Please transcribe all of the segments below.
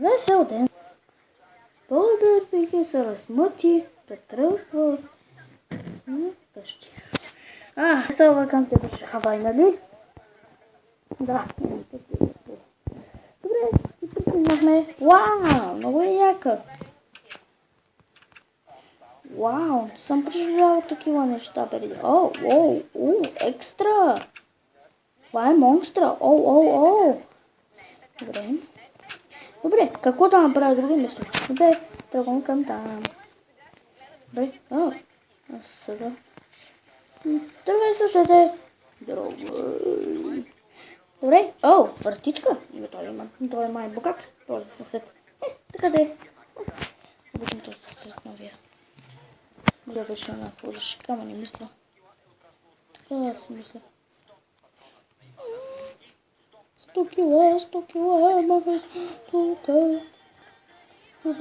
Весел ден. Бобер Пики се размъти да тръгва къщи. Весела към те беше Хавай, нали? Да. Добре, ти пристигнахме. Вау, много е яка. Вау, не съм преживяла такива неща преди. Екстра. Това е монстра. Добре, какво да направя друго место? Добре, тръгвам към там. Добре, сега. Здравей, съседе. Здравей. Добре, вратичка. Той е май богат, този съсед. Така да е. Обичам този съсед новия. Да беше на флешка, ама не мисля. Така си мисля. 100 кила, махай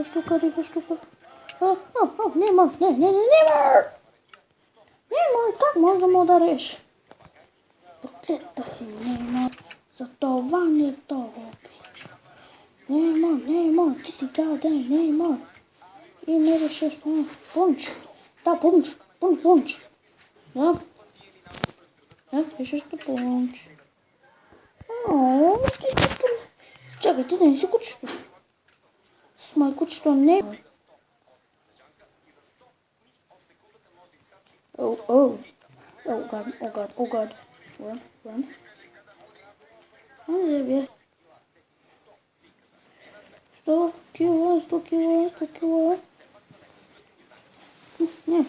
штука. Риба штука. Нема. Нема, как може да му удариш? Проклета си, Нема. За това не то. Нема, ти си гаден, Нема. И не решиш пунч. Да, пунч. Да. Решиш пунч. Ти си пунч. Чакай, ти да не си кучето. С май кучето не. Oh God. Run. Бе. 100 кила. Не.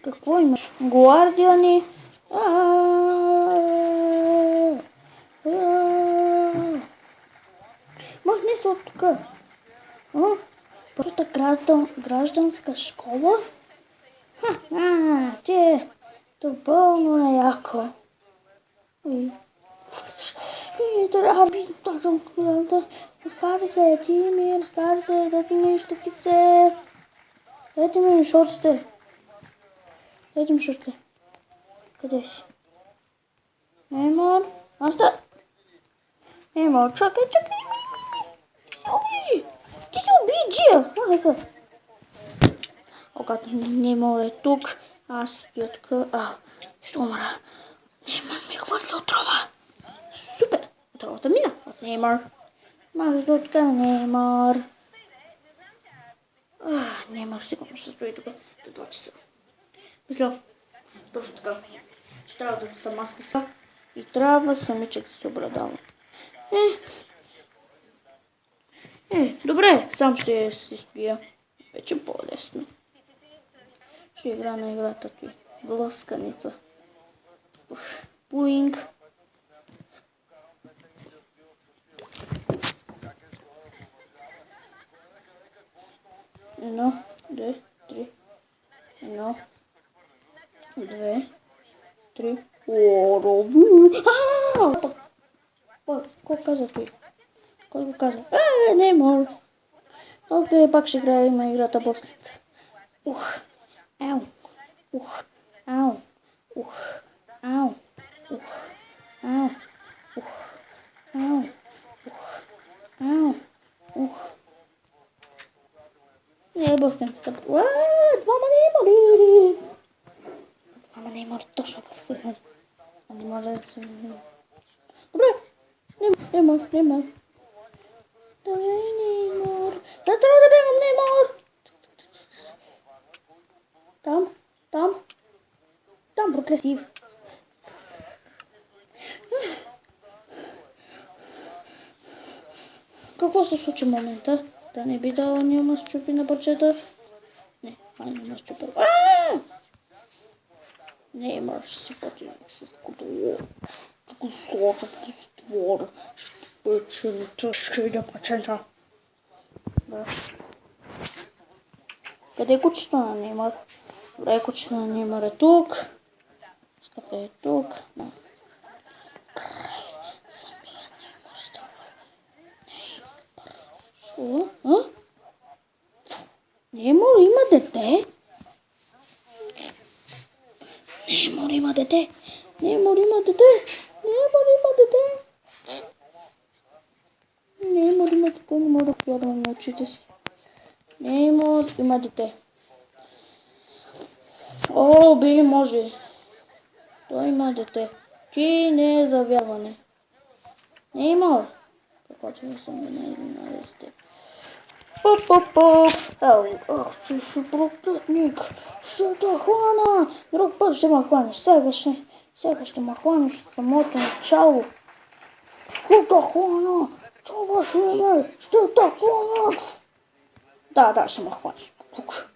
Какво имаш? Гвардиани. Може не са от тук. Първата гражданска школа. Тук пълно е яко. Разкажи се, ти ми разкажи се, дайте ми щетице. Дайте ми шорстите. Къде си? Неймар, Неймар, чакай. Ти се уби, Джия. Махай се. Когато Неймар е тук, аз ютка. Ще умра. Неймар ми хвърли отрова. Супер! Отровата мина от Неймар. Махай се от Неймар. Неймар сигурно ще стои тук до 2 часа. Мисля, точно така, че трябва да съм маска и трябва самичък да се обрадава. Добре, сам ще си спия. Вече по-лесно. Ще игра на играта ти. Блъсканица. Пуинг. Едно, две, три. Кой каза той? Кой го каза? Неймар. Окей, пак ще играем играта блъсканица. Не е блъсканицата. Двама Неймари. Двама Неймари точно в съседа. Не може да се... Добре. Неймар. Давай, Неймар. Да, трябва да бегам, Неймар. Там, проклесив. Какво се случи в момента? Да не би дала няма счупи на парчета? Не, няма счупи. Неймар ще си пъти всичкото. Тук сложа створа. Печената ще да печета. Къде е кучето на Неймар? Добре, кучето на Неймар е тук. Къде е тук? Самия Неймар става. Неймар има дете? Неймар има дете. Той не може да повярвам на очите си. Неймор има дете. О, Били може. Той има дете. Ти не е за вярване. Неймор. Покочва съм на 11. Поп. Ах, ти си проклетник. Ще те хвана. Друг път ще ме хванеш. Сега ще ме хванеш в самото начало. Ще те хвана. Чуваш ли ме? Ще те хвана. Да, ще ме хванеш. Тук.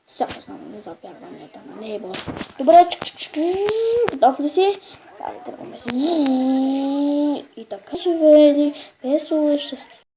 Сега знам за вярванията на небо. Добре, готов ли си? Давай тръгваме си. И така живели весело и щастливо.